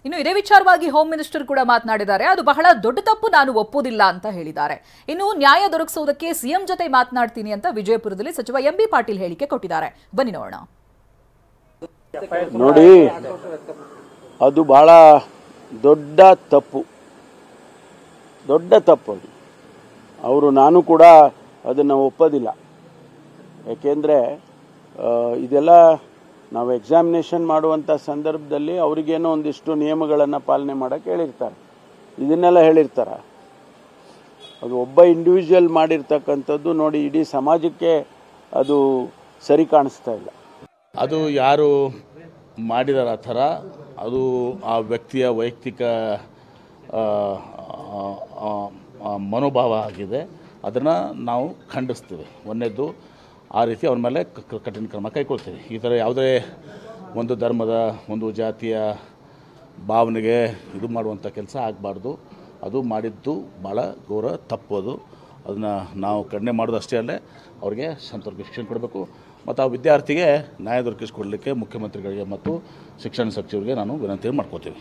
ಇನ್ನು ಇದೇ ವಿಚಾರವಾಗಿ ಹೋಮ್ ಮಿನಿಸ್ಟರ್ ಕೂಡ ಮಾತನಾಡಿದ್ದಾರೆ. ಅದು ಬಹಳ ದೊಡ್ಡ ತಪ್ಪು, ನಾನು ಒಪ್ಪುವುದಿಲ್ಲ ಅಂತ ಹೇಳಿದ್ದಾರೆ. ಇನ್ನು ನ್ಯಾಯ ದೊರಕಿಸುವುದಕ್ಕೆ ಸಿಎಂ ಜೊತೆ ಮಾತನಾಡ್ತೀನಿ ಅಂತ ವಿಜಯಪುರದಲ್ಲಿ ಸಚಿವ ಎಂಬಿ ಪಾಟೀಲ್ ಹೇಳಿಕೆ ಕೊಟ್ಟಿದ್ದಾರೆ. ಬನ್ನಿ ನೋಡೋಣ. ನೋಡಿ, ಅದು ಬಹಳ ದೊಡ್ಡ ತಪ್ಪು ಅದು. ನಾನು ಕೂಡ ಅದನ್ನು ಒಪ್ಪೋದಿಲ್ಲ. ಯಾಕೆಂದರೆ ಇದೆಲ್ಲ ನಾವು ಎಕ್ಸಾಮಿನೇಷನ್ ಮಾಡುವಂಥ ಸಂದರ್ಭದಲ್ಲಿ ಅವರಿಗೇನೋ ಒಂದಿಷ್ಟು ನಿಯಮಗಳನ್ನು ಪಾಲನೆ ಮಾಡೋಕ್ಕೆ ಹೇಳಿರ್ತಾರೆ, ಇದನ್ನೆಲ್ಲ ಹೇಳಿರ್ತಾರೆ. ಅದು ಒಬ್ಬ ಇಂಡಿವಿಜುವಲ್ ಮಾಡಿರ್ತಕ್ಕಂಥದ್ದು ನೋಡಿ ಇಡೀ ಸಮಾಜಕ್ಕೆ ಅದು ಸರಿ ಕಾಣಿಸ್ತಾ ಇಲ್ಲ. ಅದು ಯಾರು ಮಾಡಿದಾರ ಆ ಥರ, ಅದು ಆ ವ್ಯಕ್ತಿಯ ವೈಯಕ್ತಿಕ ಮನೋಭಾವ ಆಗಿದೆ. ಅದನ್ನು ನಾವು ಖಂಡಿಸ್ತೀವಿ. ಒಂದನೇದು, ಆ ರೀತಿ ಅವ್ರ ಮೇಲೆ ಕಠಿಣ ಕ್ರಮ ಕೈಗೊಳ್ತೀವಿ. ಈ ಥರ ಯಾವುದೇ ಒಂದು ಧರ್ಮದ, ಒಂದು ಜಾತಿಯ ಭಾವನೆಗೆ ಇದು ಮಾಡುವಂಥ ಕೆಲಸ ಆಗಬಾರ್ದು. ಅದು ಮಾಡಿದ್ದು ಭಾಳ ಘೋರ ತಪ್ಪು. ಅದನ್ನು ನಾವು ಖಂಡನೆ ಮಾಡೋದು ಅಷ್ಟೇ ಅಲ್ಲೇ ಅವ್ರಿಗೆ ಸಂತರ್ಕ ಶಿಕ್ಷಣ ಕೊಡಬೇಕು ಮತ್ತು ಆ ವಿದ್ಯಾರ್ಥಿಗೆ ನ್ಯಾಯ ದೊರಕಿಸಿಕೊಡಲಿಕ್ಕೆ ಮುಖ್ಯಮಂತ್ರಿಗಳಿಗೆ ಮತ್ತು ಶಿಕ್ಷಣ ಸಚಿವರಿಗೆ ನಾನು ವಿನಂತಿ ಮಾಡ್ಕೋತೀವಿ.